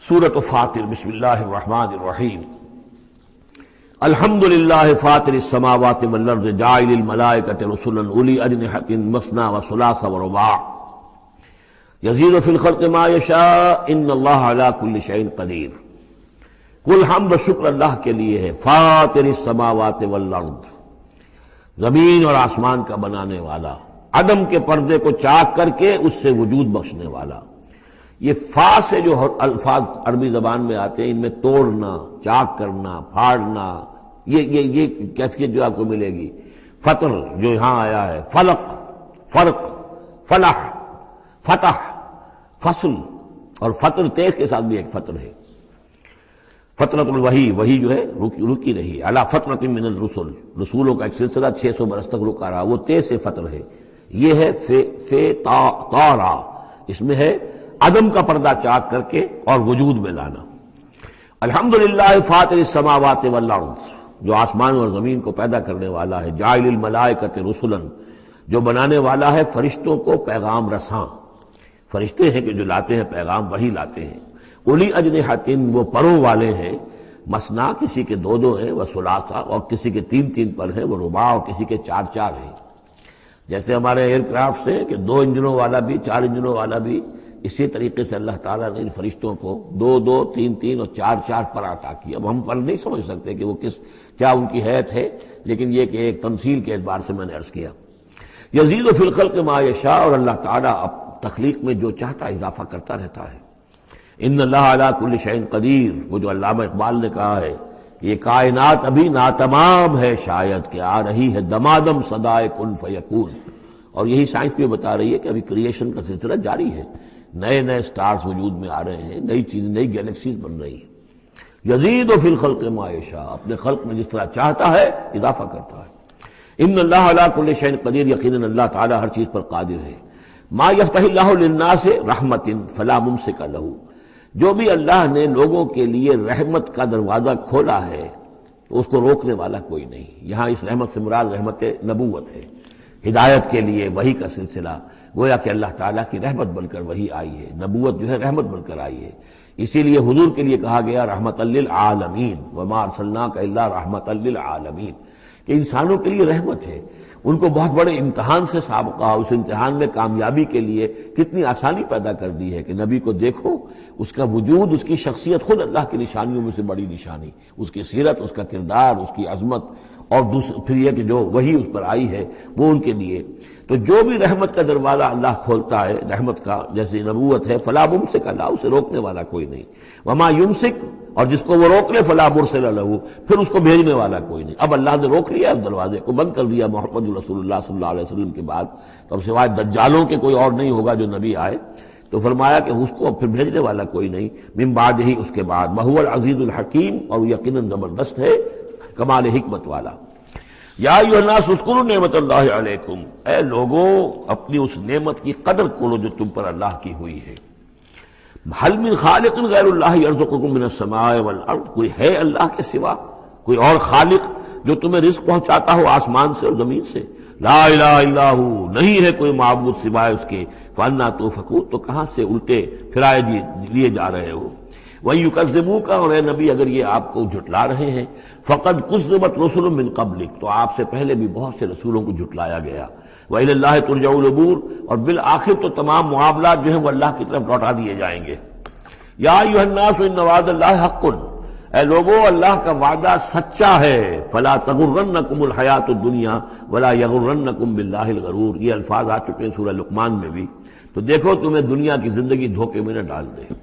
سورۃ فاطر، بسم اللہ الرحمن الرحیم۔ الحمدللہ فاطر السماوات والارض جاعل الملائکۃ رسلا اولی اجنحۃ مثنی وثلاث ورباع یزید فی الخلق ما یشاء ان اللہ علی کل شیء قدیر۔ کل حمد و شکر اللہ کے لیے ہے، فاطر السماوات والارض، زمین اور آسمان کا بنانے والا، عدم کے پردے کو چاک کر کے اس سے وجود بخشنے والا۔ یہ فا سے جو الفاظ عربی زبان میں آتے ہیں، ان میں توڑنا، چاک کرنا، پھاڑنا، یہ کیفیت جو آپ کو ملے گی۔ فطر جو یہاں آیا ہے، فلق، فرق، فلح، فتح، فصل، اور فطر تیغ کے ساتھ بھی ایک فطر ہے۔ فطرت الوحی، وہی جو ہے رکی رہی، علی فترۃ من الرسل، رسولوں کا ایک سلسلہ 600 برس تک رکا رہا، وہ تے سے فطر ہے۔ یہ ہے فے طارا، اس میں ہے عدم کا پردہ چاک کر کے اور وجود میں لانا۔ الحمدللہ فاطر السماوات والارض، جو آسمان اور زمین کو پیدا کرنے والا ہے، جاعل الملائکۃ رسلا، جو بنانے والا ہے فرشتوں کو پیغام رساں۔ فرشتے ہیں کہ جو لاتے ہیں پیغام، وہی لاتے ہیں۔ اولی اجنحۃ، وہ پروں والے ہیں، مثنا کسی کے دو دو ہیں، وثلاثا اور کسی کے تین تین پر ہیں، وہ رباع اور کسی کے چار چار ہیں۔ جیسے ہمارے ایئر کرافٹ سے کہ 2 انجنوں والا بھی، 4 انجنوں والا بھی، اسی طریقے سے اللہ تعالیٰ نے ان فرشتوں کو 2 2 3 3 اور 4 4 پر عطا کیا۔ اب ہم پر نہیں سمجھ سکتے کہ وہ کیا ان کی حیت ہے، لیکن یہ کہ ایک تمثیل کے اعتبار سے میں نے عرض کیا۔ یزید فی الخلق ما یشاء، اور اللہ تعالیٰ اب تخلیق میں جو چاہتا اضافہ کرتا رہتا ہے۔ ان اللہ علی کل شیء قدیر، وہ جو علامہ اقبال نے کہا ہے یہ کائنات ابھی ناتمام ہے، شاید کہ آ رہی ہے دمادم صدائے کن فیکون۔ اور یہی سائنس بھی بتا رہی ہے کہ ابھی کریشن کا سلسلہ جاری ہے، نئے نئے سٹارز وجود میں آ رہے ہیں، نئی چیزیں، نئی گیلیکسیز بن رہی ہیں۔ یزید فی الخلق ما یشاء، اپنے خلق میں جس طرح چاہتا ہے اضافہ کرتا ہے۔ ان اللہ علی کل شیء قدیر، یقیناً اللہ تعالیٰ ہر چیز پر قادر ہے۔ ما یفتح اللہ للناس رحمۃ فلا ممسک لہ، جو بھی اللہ نے لوگوں کے لیے رحمت کا دروازہ کھولا ہے تو اس کو روکنے والا کوئی نہیں۔ یہاں اس رحمت سے مراد رحمت نبوت ہے، ہدایت کے لیے وحی کا سلسلہ، گویا کہ اللہ تعالیٰ کی رحمت بن کر وحی آئی ہے، نبوت جو ہے رحمت بن کر آئی ہے۔ اسی لیے حضور کے لیے کہا گیا رحمت للعالمین، وما ارسلناک الا رحمت للعالمین، کہ انسانوں کے لیے رحمت ہے۔ ان کو بہت بڑے امتحان سے سابقہ، اس امتحان میں کامیابی کے لیے کتنی آسانی پیدا کر دی ہے کہ نبی کو دیکھو، اس کا وجود، اس کی شخصیت خود اللہ کی نشانیوں میں سے بڑی نشانی، اس کی سیرت، اس کا کردار، اس کی عظمت، اور پھر یہ کہ جو وہی اس پر آئی ہے وہ ان کے لیے۔ تو جو بھی رحمت کا دروازہ اللہ کھولتا ہے، رحمت کا، جیسے نبوت ہے، فلا ممسک لہ، اسے روکنے والا کوئی نہیں۔ وما یمسک، اور جس کو وہ روک لے، فلا مرسل لہ، پھر اس کو بھیجنے والا کوئی نہیں۔ اب اللہ نے روک لیا، اس دروازے کو بند کر دیا محمد رسول اللہ صلی اللہ علیہ وسلم کے بعد، تو اب سوائے دجالوں کے کوئی اور نہیں ہوگا جو نبی آئے، تو فرمایا کہ اس کو پھر بھیجنے والا کوئی نہیں، من بعد ہی، اس کے بعد۔ وہو العزیز الحکیم، اور یقیناً زبردست ہے، کمال حکمت والا۔ یا ایھا الناس اذکروا نعمت اللہ علیکم، اے لوگوں اپنی اس نعمت کی قدر کرو جو تم پر اللہ کی ہوئی ہے۔ هل من خالق غیر اللہ یرزقکم من السماء والارض، کوئی ہے اللہ کے سوا کوئی اور خالق جو تمہیں رزق پہنچاتا ہو آسمان سے اور زمین سے؟ لا الہ الا ہو، نہیں ہے کوئی معبود سوائے اس کے۔ فانا توفکون، تو کہاں سے الٹے پھرائے لیے جا رہے ہو؟ وَيُكَذِّبُوكَ، اور اے نبی اگر یہ آپ کو جھٹلا رہے ہیں، فَقَدْ كُذِّبَتْ رُسُلٌ مِّن قَبْلِكَ، تو آپ سے پہلے بھی بہت سے رسولوں کو جھٹلایا گیا۔ وَإِلَى اللَّهِ تُرْجَعُ الْأُمُورُ، اور بالآخر تو تمام معاملات جو ہیں وہ اللہ کی طرف لوٹا دیے جائیں گے۔ یا ایھا الناس ان وعد اللہ حق، اے لوگوں اللہ کا وعدہ سچا ہے۔ فلا تغرنکم الحیات الدنیا ولا یغرنکم باللہ الغرور، یہ الفاظ آ چکے ہیں سورہ لقمان میں بھی۔ تو دیکھو تمہیں دنیا کی زندگی دھوکے میں نہ ڈال دے،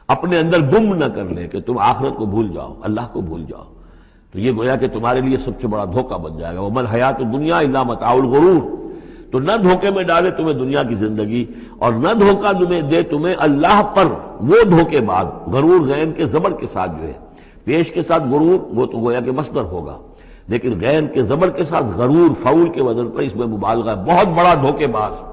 اپنے اندر گم نہ کر لے کہ تم آخرت کو بھول جاؤ، اللہ کو بھول جاؤ، تو یہ گویا کہ تمہارے لیے سب سے بڑا دھوکہ بن جائے گا۔ وَمَا الْحَيَاةُ الدُّنْيَا إِلَّا مَتَاعُ الْغُرُورِ، تو نہ دھوکے میں ڈالے تمہیں دنیا کی زندگی، اور نہ دھوکہ دے تمہیں اللہ پر وہ دھوکے باز۔ غرور غین کے زبر کے ساتھ جو ہے، پیش کے ساتھ غرور، وہ تو گویا کہ مصدر ہوگا، لیکن غین کے زبر کے ساتھ غرور، فعول کے وزن پر، اس میں مبالغہ ہے، بہت بڑا دھوکے باز،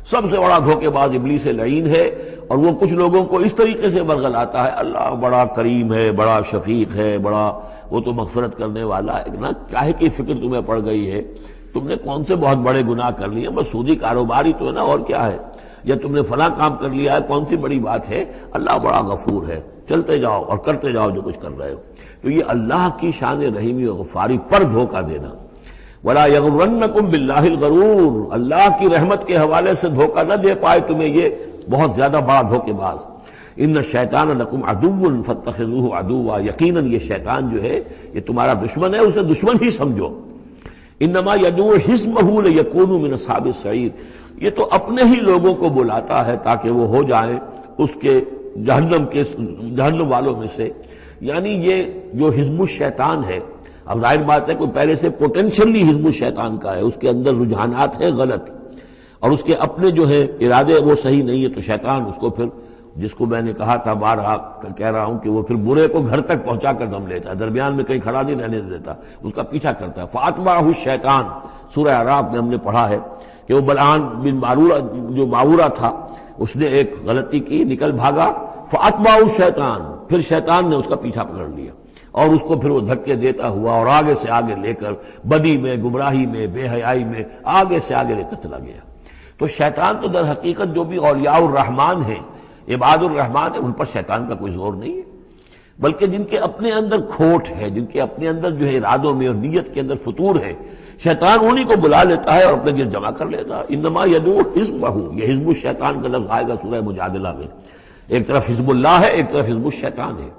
سب سے بڑا دھوکے باز ابلیس لعین ہے۔ اور وہ کچھ لوگوں کو اس طریقے سے ورغلاتا ہے، اللہ بڑا کریم ہے، بڑا شفیق ہے، بڑا وہ تو مغفرت کرنے والا ہے نا، کاہے کی فکر تمہیں پڑ گئی ہے، تم نے کون سے بہت بڑے گناہ کر لیے، بس سودی کاروبار ہی تو ہے نا، اور کیا ہے۔ یا تم نے فلاں کام کر لیا ہے، کون سی بڑی بات ہے، اللہ بڑا غفور ہے، چلتے جاؤ اور کرتے جاؤ جو کچھ کر رہے ہو۔ تو یہ اللہ کی شان رحیمی و غفاری پر دھوکہ دینا۔ وَلَا يَغُرَّنَّكُمْ بِاللَّهِ الْغَرُورُ، اللہ کی رحمت کے حوالے سے دھوکہ نہ دے پائے تمہیں یہ بہت زیادہ بڑا دھوکے باز۔ ان الشیطان لکم عدو فاتخذوہ عدوا، یقیناً یہ شیطان جو ہے یہ تمہارا دشمن ہے، اسے دشمن ہی سمجھو۔ انما یدعو حزبہ لیکونوا من اصحاب السعیر، یہ تو اپنے ہی لوگوں کو بلاتا ہے تاکہ وہ ہو جائیں اس کے جہنم والوں میں سے۔ یعنی یہ جو حزب الشیطان ہے، اب ظاہر بات ہے کوئی پہلے سے پوٹینشلی حزب الشیطان کا ہے، اس کے اندر رجحانات ہیں غلط اور اس کے اپنے جو ہے ارادے وہ صحیح نہیں ہے، تو شیطان اس کو پھر، جس کو میں نے کہا تھا بارہا کہہ رہا ہوں کہ وہ پھر برے کو گھر تک پہنچا کر دم لیتا ہے، درمیان میں کہیں کھڑا نہیں رہنے دیتا، اس کا پیچھا کرتا ہے۔ فَأَتْبَعَهُ الشَّيْطَانُ، سورہ اعراف میں ہم نے پڑھا ہے کہ وہ بلعام بن جو معورہ تھا، اس نے ایک غلطی کی، نکل بھاگا، فَأَتْبَعَهُ الشَّيْطَانُ، پھر شیطان نے اس کا پیچھا پکڑ لیا اور اس کو پھر وہ دھکے دیتا ہوا اور آگے سے آگے لے کر بدی میں، گمراہی میں، بے حیائی میں آگے سے آگے لے کر چلا گیا۔ تو شیطان تو در حقیقت جو بھی اولیاء الرحمن ہیں، عباد الرحمن ہیں، ان پر شیطان کا کوئی زور نہیں ہے، بلکہ جن کے اپنے اندر کھوٹ ہے، جن کے اپنے اندر جو ہے ارادوں میں اور نیت کے اندر فطور ہے، شیطان انہی کو بلا لیتا ہے اور اپنے گرد جمع کر لیتا ہے۔ انما یدعو حزبہ، یہ حزب الشیطان کا لفظ آئے گا سورہ مجادلہ میں، ایک طرف حزب اللہ ہے، ایک طرف حزب الشیطان ہے۔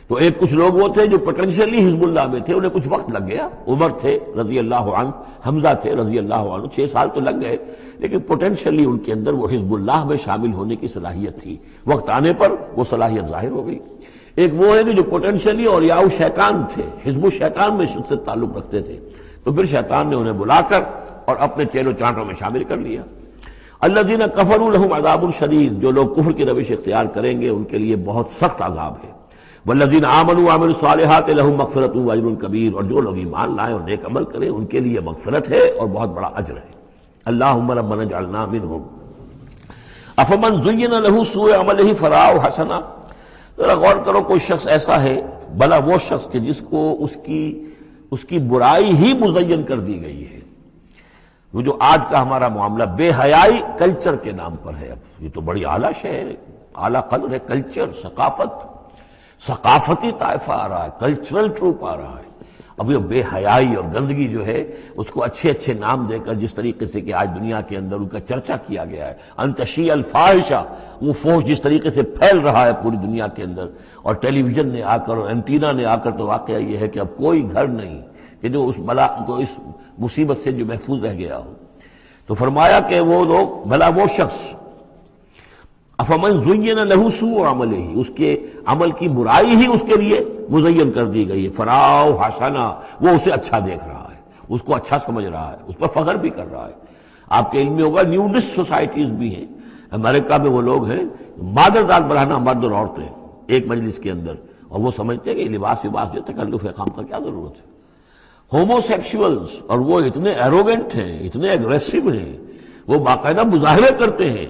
تو ایک کچھ لوگ وہ تھے جو پوٹینشلی حزب اللہ میں تھے، انہیں کچھ وقت لگ گیا، عمر تھے رضی اللہ عنہ، حمزہ تھے رضی اللہ عنہ، 6 سال تو لگ گئے، لیکن پوٹینشلی ان کے اندر وہ حزب اللہ میں شامل ہونے کی صلاحیت تھی، وقت آنے پر وہ صلاحیت ظاہر ہو گئی۔ ایک وہ ہے کہ جو پوٹینشلی اولیاء شیطان تھے، حزب الشیطان میں سے تعلق رکھتے تھے، تو پھر شیطان نے انہیں بلا کر اور اپنے چیلو چانٹوں میں شامل کر لیا۔ الذین کفروا لہم عذاب شدید، جو لوگ کفر کی روش اختیار کریں گے ان کے لیے بہت سخت عذاب ہے۔ والذین آمنوا وعملوا الصالحات لہم مغفرۃ واجر کبیر، اور جو لوگ ایمان لائیں اور نیک عمل کریں ان کے لیے مغفرت ہے اور بہت بڑا اجر ہے۔ اللہم ربنا اجعلنا منہم۔ افمن زین لہ سوء عملہ فرآہ حسنا، ذرا غور کرو، کوئی شخص ایسا ہے، بھلا وہ شخص کہ جس کو اس کی برائی ہی مزین کر دی گئی ہے۔ وہ جو آج کا ہمارا معاملہ بے حیائی کلچر کے نام پر ہے، اب یہ تو بڑی اعلیٰ شے ہے، اعلیٰ قدر ہے، کلچر، ثقافتی طائفہ آ رہا ہے، کلچرل ٹروپ آ رہا ہے۔ اب یہ بے حیائی اور گندگی جو ہے اس کو اچھے اچھے نام دے کر جس طریقے سے کہ آج دنیا کے اندر ان کا چرچا کیا گیا ہے، ان تشیع الفاحشہ، وہ فحش جس طریقے سے پھیل رہا ہے پوری دنیا کے اندر، اور ٹیلی ویژن نے آ کر اور اینٹینا نے آ کر، تو واقعہ یہ ہے کہ اب کوئی گھر نہیں کہ جو اس بلا کو، اس مصیبت سے جو محفوظ رہ گیا ہو۔ تو فرمایا کہ وہ لوگ، بھلا وہ شخص، افمن زین لہ سوء عملہ، اس کے عمل کی برائی ہی اس کے لیے مزین کر دی گئی ہے، فرآہ حسنا، وہ اسے اچھا دیکھ رہا ہے، اس کو اچھا سمجھ رہا ہے، اس پر فخر بھی کر رہا ہے۔ آپ کے علم میں ہوگا نیوڈسٹ سوسائٹیز بھی ہیں، امریکہ میں وہ لوگ ہیں، مادر دار برہنہ مرد اور عورتیں ایک مجلس کے اندر، اور وہ سمجھتے ہیں کہ لباس جو تکلف خام کا کیا ضرورت ہے۔ ہومو سیکشولز، اور وہ اتنے ایروگنٹ ہیں، اتنے اگریسو ہیں، وہ باقاعدہ مظاہرے کرتے ہیں،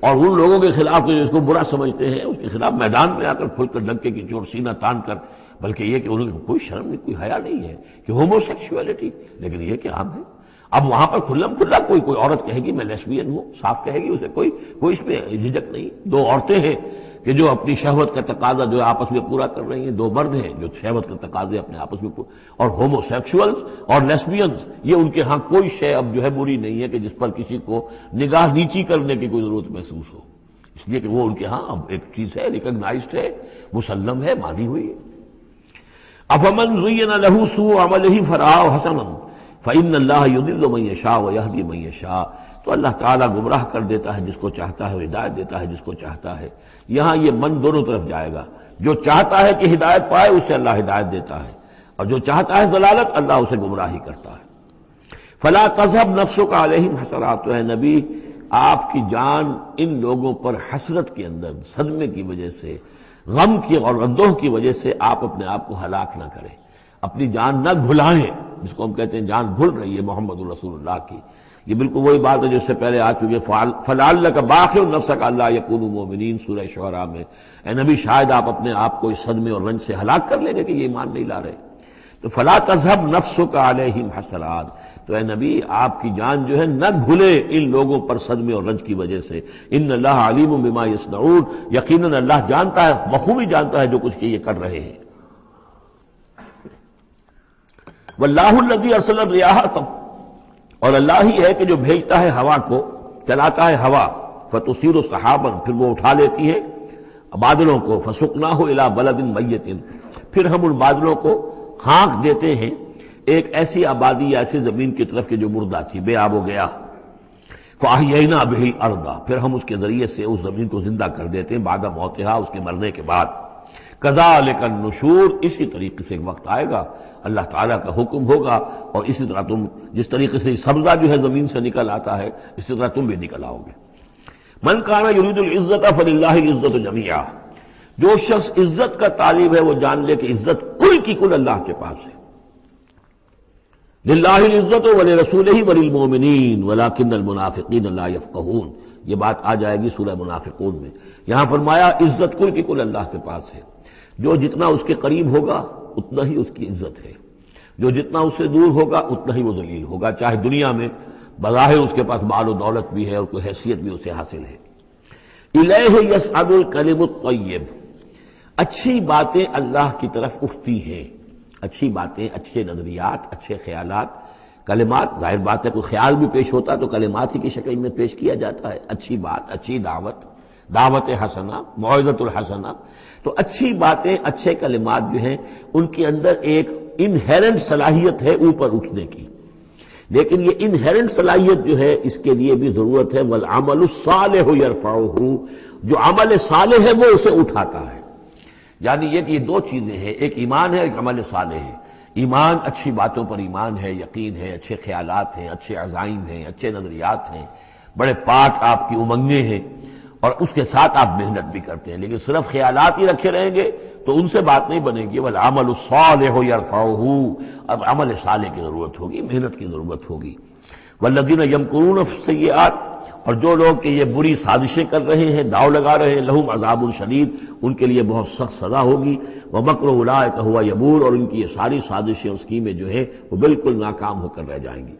اور ان لوگوں کے خلاف جو اس کو برا سمجھتے ہیں اس کے خلاف میدان میں آ کر کھل کر ڈنکے کی چوٹ سینہ تان کر، بلکہ یہ کہ انہوں کو کوئی شرم نہیں، کوئی حیا نہیں ہے کہ ہومو سیکشولیٹی، لیکن یہ کہ عام ہے۔ اب وہاں پر کھلم کھلا کوئی عورت کہے گی میں لیسبین ہوں، صاف کہے گی، اسے کوئی اس میں جھجک نہیں۔ دو عورتیں ہیں کہ جو اپنی شہوت کا تقاضا جو آپس میں پورا کر رہی ہیں، دو مرد ہیں جو شہوت کا تقاضے اپنے آپس میں اور ہومو سیکشولز اور لیسبینز، یہ ان کے ہاں کوئی شے اب جو ہے بری نہیں ہے کہ جس پر کسی کو نگاہ نیچی کرنے کی کوئی ضرورت محسوس ہو، اس لیے کہ وہ ان کے ہاں اب ایک چیز ہے، ریکگنائزڈ ہے، مسلم ہے، مانی ہوئی ہے۔ افمن زین لہ سوء عملہ فرآہ حسنا فإن اللہ یضل من یشاء ویہدی من یشاء، تو اللہ تعالیٰ گمراہ کر دیتا ہے جس کو چاہتا ہے اور ہدایت دیتا ہے جس کو چاہتا ہے۔ یہاں یہ من دونوں طرف جائے گا، جو چاہتا ہے کہ ہدایت پائے اسے اللہ ہدایت دیتا ہے، اور جو چاہتا ہے ضلالت اللہ اسے گمراہی کرتا ہے۔ فلا تذهب نفسك علیہم حسرات، تو اے نبی آپ کی جان ان لوگوں پر حسرت کے اندر، صدمے کی وجہ سے، غم کی اور اندوہ کی وجہ سے آپ اپنے آپ کو ہلاک نہ کریں، اپنی جان نہ گھلائیں، جس کو ہم کہتے ہیں جان گھل رہی ہے محمد رسول اللہ کی۔ یہ بالکل وہی بات ہے جس سے پہلے آ چکی ہے، فَلَعَلَّكَ بَاخِعٌ نَفْسَكَ أَلَّا يَكُونُوا مُؤْمِنِينَ، سورہ شعراء میں۔ اے نبی شاید آپ اپنے آپ کو اس صدمے اور رنج سے ہلاک کر لیں گے کہ یہ ایمان نہیں لا رہے۔ تو فَلَا تَذْهَبْ نَفْسُكَ عَلَيْهِمْ حَسَرَاتٍ، تو اے نبی آپ کی جان جو ہے نہ گھلے ان لوگوں پر صدمے اور رنج کی وجہ سے. ان اللہ علیم بما یصنعون، یقیناً اللہ جانتا ہے، بخوبی جانتا ہے جو کچھ کہ یہ کر رہے ہیں. واللہ الذی ارسل الرياح، اور اللہ ہی ہے کہ جو بھیجتا ہے ہوا کو، چلاتا ہے ہوا، فتصیر سحابا، پھر وہ اٹھا لیتی ہے بادلوں کو، فسقناہ الی بلد میت، پھر ہم ان بادلوں کو ہانک دیتے ہیں ایک ایسی آبادی یا ایسی زمین کی طرف کہ جو مردہ تھی، بے آب و گیا. فاحیینا بہ الارض، پھر ہم اس کے ذریعے سے اس زمین کو زندہ کر دیتے ہیں بعد موتہا، اس کے مرنے کے بعد. کذالک النشور، اسی طریقے سے ایک وقت آئے گا اللہ تعالیٰ کا حکم ہوگا اور اسی طرح تم جس طریقے سے سبزہ جو ہے زمین سے نکل آتا ہے اسی طرح تم بھی نکل آؤ گے. من کان یرید العزت فللہ العزت جمیعا، جو شخص عزت کا طالب ہے وہ جان لے کہ عزت کل کی کل اللہ کے پاس ہے. للہ العزت ولرسولہ وللمؤمنین ولکن المنافقین لا یفقہون، یہ بات آ جائے گی سورہ منافقون میں. یہاں فرمایا عزت کل کی کل اللہ کے پاس ہے. جو جتنا اس کے قریب ہوگا اتنا ہی اس کی عزت ہے، جو جتنا اس سے دور ہوگا اتنا ہی وہ ذلیل ہوگا، چاہے دنیا میں بظاہر اس کے پاس مال و دولت بھی ہے اور کوئی حیثیت بھی اسے حاصل ہے. الیہ یصعد الکلم الطیب، اچھی باتیں اللہ کی طرف اٹھتی ہیں. اچھی باتیں، اچھے نظریات، اچھے خیالات، کلمات، ظاہر بات ہے کوئی خیال بھی پیش ہوتا تو کلمات ہی کی شکل میں پیش کیا جاتا ہے. اچھی بات، اچھی دعوت، دعوت حسنہ، موعظۃ الحسنہ. تو اچھی باتیں، اچھے کلمات جو ہیں ان کے اندر ایک انہیرنٹ صلاحیت ہے اوپر اٹھنے کی، لیکن یہ انہیرنٹ صلاحیت جو ہے اس کے لیے بھی ضرورت ہے والعمل الصالح یرفعہ، جو عمل صالح ہے وہ اسے اٹھاتا ہے. یعنی یہ کہ یہ دو چیزیں ہیں، ایک ایمان ہے، ایک عمل صالح ہے. ایمان، اچھی باتوں پر ایمان ہے، یقین ہے، اچھے خیالات ہیں، اچھے عزائم ہیں، اچھے نظریات ہیں، بڑے پاک آپ کی امنگیں ہیں اور اس کے ساتھ آپ محنت بھی کرتے ہیں. لیکن صرف خیالات ہی رکھے رہیں گے تو ان سے بات نہیں بنے گی. والعمل الصالح یرفعہ، اب عمل صالح کی ضرورت ہوگی، محنت کی ضرورت ہوگی. والذین یمکرون فی السیئات، اور جو لوگ کہ یہ بری سازشیں کر رہے ہیں، داؤ لگا رہے ہیں، لہم عذاب شدید، ان کے لیے بہت سخت سزا ہوگی. ومکر اولئک ھو یبور، اور ان کی یہ ساری سازشیں اور اسکیمیں جو ہیں وہ بالکل ناکام ہو کر رہ جائیں گی.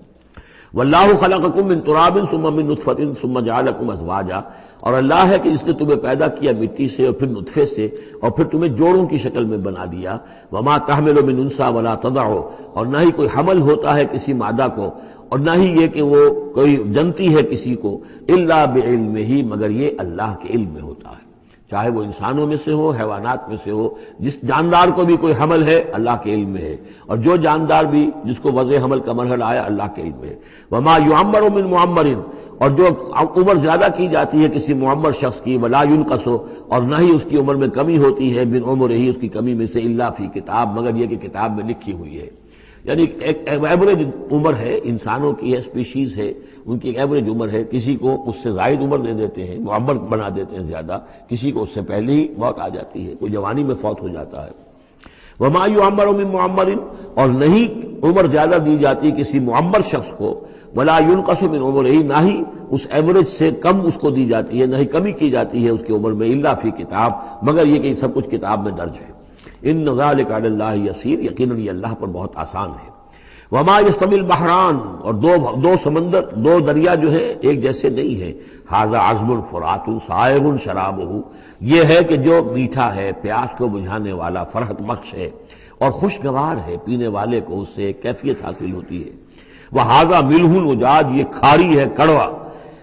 واللہ خلقکم من تراب ثم من نطفۃ ثم جعلکم ازواجا، اور اللہ ہے کہ جس نے تمہیں پیدا کیا مٹی سے اور پھر نطفے سے اور پھر تمہیں جوڑوں کی شکل میں بنا دیا. وما تحمل من انثى ولا تضع، اور نہ ہی کوئی حمل ہوتا ہے کسی مادہ کو اور نہ ہی یہ کہ وہ کوئی جنتی ہے کسی کو، الا بعلمہ، مگر یہ اللہ کے علم میں ہوتا ہے. چاہے وہ انسانوں میں سے ہو، حیوانات میں سے ہو، جس جاندار کو بھی کوئی حمل ہے اللہ کے علم میں ہے، اور جو جاندار بھی جس کو وضع حمل کا مرحلہ آیا اللہ کے علم میں ہے. وما یعمر من معمر، اور جو عمر زیادہ کی جاتی ہے کسی معمر شخص کی، ولا ينقص، اور نہ ہی اس کی عمر میں کمی ہوتی ہے، من عمرہ، اس کی کمی میں سے، الا فی کتاب، مگر یہ کہ کتاب میں لکھی ہوئی ہے. یعنی ایک ایوریج عمر ہے انسانوں کی، ہے اسپیشیز ہے، ان کی ایک ایوریج عمر ہے. کسی کو اس سے زائد عمر دے دیتے ہیں، معمر بنا دیتے ہیں زیادہ، کسی کو اس سے پہلے ہی موت آ جاتی ہے، کوئی جوانی میں فوت ہو جاتا ہے. وما یعمر من معمر، اور نہیں عمر زیادہ دی جاتی کسی معمر شخص کو، ولا ينقص من عمرہ، نہ ہی اس ایوریج سے کم اس کو دی جاتی ہے، نہ ہی کمی کی جاتی ہے اس کی عمر میں، الا فی کتاب، مگر یہ کہ سب کچھ کتاب میں درج ہے. ان ذلک علی اللہ یسیر، یقیناً یہ اللہ پر بہت آسان ہے. وما یستوی البحران، اور دو سمندر، دو دریا جو ہے ایک جیسے نہیں ہیں. ھذا عذب فرات سائغ شرابہ، یہ ہے کہ جو میٹھا ہے، پیاس کو بجھانے والا، فرحت بخش ہے اور خوشگوار ہے، پینے والے کو اس سے ایک کیفیت حاصل ہوتی ہے. وھذا ملح اجاج، یہ کھاری ہے، کڑوا.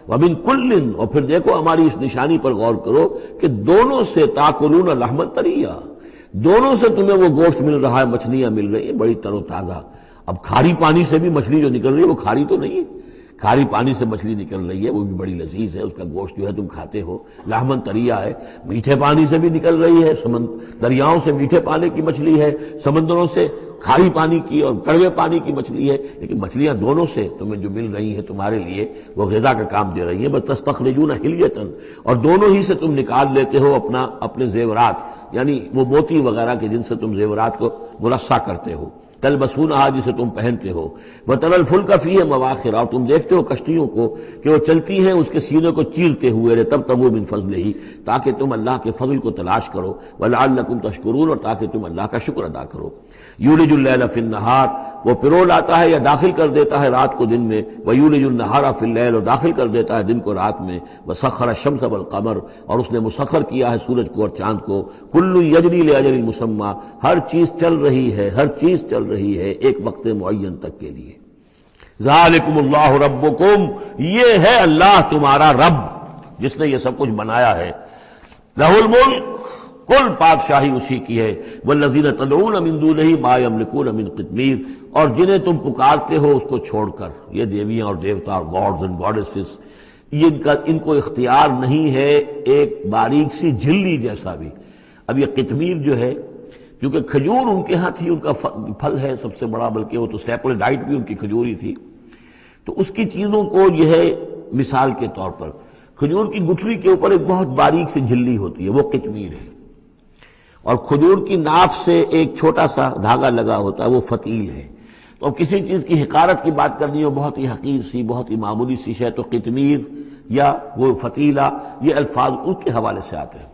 ومن کل، اور پھر دیکھو ہماری اس نشانی پر غور کرو کہ دونوں سے تاکلون لحما طریا، دونوں سے تمہیں وہ گوشت مل رہا ہے، مچھلیاں مل رہی ہیں بڑی تر و تازہ. اب کھاری پانی سے بھی مچھلی جو نکل رہی ہے وہ کھاری تو نہیں ہے، کھاری پانی سے مچھلی نکل رہی ہے وہ بھی بڑی لذیذ ہے، اس کا گوشت جو ہے تم کھاتے ہو، لحمن طریا ہے. میٹھے پانی سے بھی نکل رہی ہے، دریاؤں سے میٹھے پانی کی مچھلی ہے، سمندروں سے کھاری پانی کی اور کڑوے پانی کی مچھلی ہے، لیکن مچھلیاں دونوں سے تمہیں جو مل رہی ہیں تمہارے لیے وہ غذا کا کام دے رہی ہیں. بس تستخرجون حلیۃ، اور دونوں ہی سے تم نکال لیتے ہو اپنے زیورات، یعنی وہ موتی وغیرہ کے جن سے تم زیورات کو مرصع کرتے ہو. تلبسونہا جسے تم پہنتے ہو، وتری الفلک فیہ مواخر اور تم دیکھتے ہو کشتیوں کو کہ وہ چلتی ہیں اس کے سینے کو چیرتے ہوئے، تبتغوا من فضلہ تاکہ تم اللہ کے فضل کو تلاش کرو، ولعلکم تشکرون اور تاکہ تم اللہ کا شکر ادا کرو۔ یولج اللیل فی النہار وہ پرو لاتا ہے یا داخل کر دیتا ہے رات کو دن میں، ویولج النہار فی اللیل اور داخل کر دیتا ہے دن کو رات میں، وسخر الشمس والقمر اور اس نے مسخر کیا ہے سورج کو اور چاند کو، کل یجری لاجل مسمى ہر چیز چل رہی ہے، ہر چیز چل رہی ہے ایک وقت معین تک کے لیے۔ ذالکم اللہ ربکم یہ ہے اللہ تمہارا رب جس نے یہ سب کچھ بنایا ہے، لہ الملک کل بادشاہی اسی کی ہے، والذین تدعون من دونہ ما یملکون من قطمیر اور جنہیں تم پکارتے ہو اس کو چھوڑ کر، یہ دیویاں اور دیوتا اور گاڈز اینڈ گاڈیسز، ان کو اختیار نہیں ہے ایک باریک سی جھلی جیسا بھی۔ اب یہ قطمیر جو ہے کیونکہ کھجور ان کے ہاں تھی، ان کا پھل ہے سب سے بڑا، بلکہ وہ تو اسٹیپل ڈائٹ بھی ان کی کھجور ہی تھی، تو اس کی چیزوں کو یہ ہے مثال کے طور پر کھجور کی گٹھلی کے اوپر ایک بہت باریک سی جھلی ہوتی ہے، وہ قطمیر ہے، اور کھجور کی ناف سے ایک چھوٹا سا دھاگا لگا ہوتا ہے وہ فتیل ہے۔ تو اب کسی چیز کی حقارت کی بات کرنی ہو، بہت ہی حقیر سی، بہت ہی معمولی سی شے، تو قطمیر یا وہ فتیلہ یہ الفاظ ان کے حوالے سے آتے ہیں۔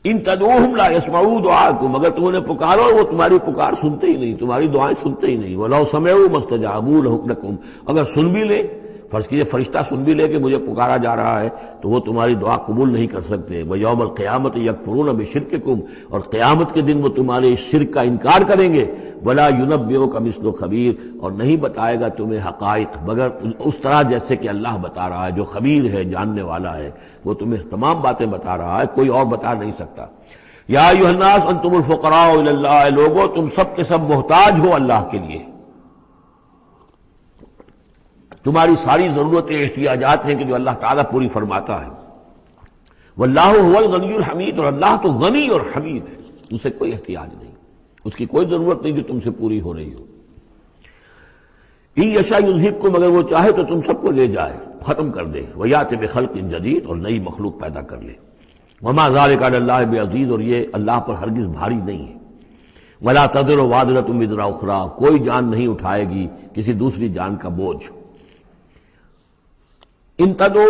ان تدعوہم لا یسمعوا دعاءکم اگر تم انہیں پکارو وہ تمہاری پکار سنتے ہی نہیں، تمہاری دعائیں سنتے ہی نہیں، وَلَوْ سَمِعُوا مَا اسْتَجَابُوا لَكُمْ اگر سن بھی لے، فرض کیجئے فرشتہ سن بھی لے کہ مجھے پکارا جا رہا ہے تو وہ تمہاری دعا قبول نہیں کر سکتے۔ وَيَوْمَ الْقِيَامَةِ يَكْفُرُونَ بِشِرْكِكُمْ اور قیامت کے دن وہ تمہارے اس شرک کا انکار کریں گے۔ وَلَا يُنَبِّئُكَ مِثْلُ خَبِيرٍ اور نہیں بتائے گا تمہیں حقائق مگر اس طرح جیسے کہ اللہ بتا رہا ہے، جو خبیر ہے، جاننے والا ہے، وہ تمہیں تمام باتیں بتا رہا ہے، کوئی اور بتا نہیں سکتا۔ یا ایھا الناس انتم الفقراء الی اللہ لوگو تم سب کے سب محتاج ہو اللہ کے لیے، تمہاری ساری ضرورتیں احتیاجات ہیں کہ جو اللہ تعالیٰ پوری فرماتا ہے۔ واللہ هو الغنی الحمید اور اللہ تو غنی اور حمید ہے، اسے کوئی احتیاج نہیں، اس کی کوئی ضرورت نہیں جو تم سے پوری ہو رہی ہو۔ ان یشاء یذہبکم اگر وہ چاہے تو تم سب کو لے جائے، ختم کر دے، ویأتی بخلق جدید اور نئی مخلوق پیدا کر لے۔ وما ذلک علی اللہ بعزیز اور یہ اللہ پر ہرگز بھاری نہیں ہے۔ ولا تزر وازرۃ وزر اخری کوئی جان نہیں اٹھائے گی کسی دوسری جان کا بوجھ۔ ان تدعو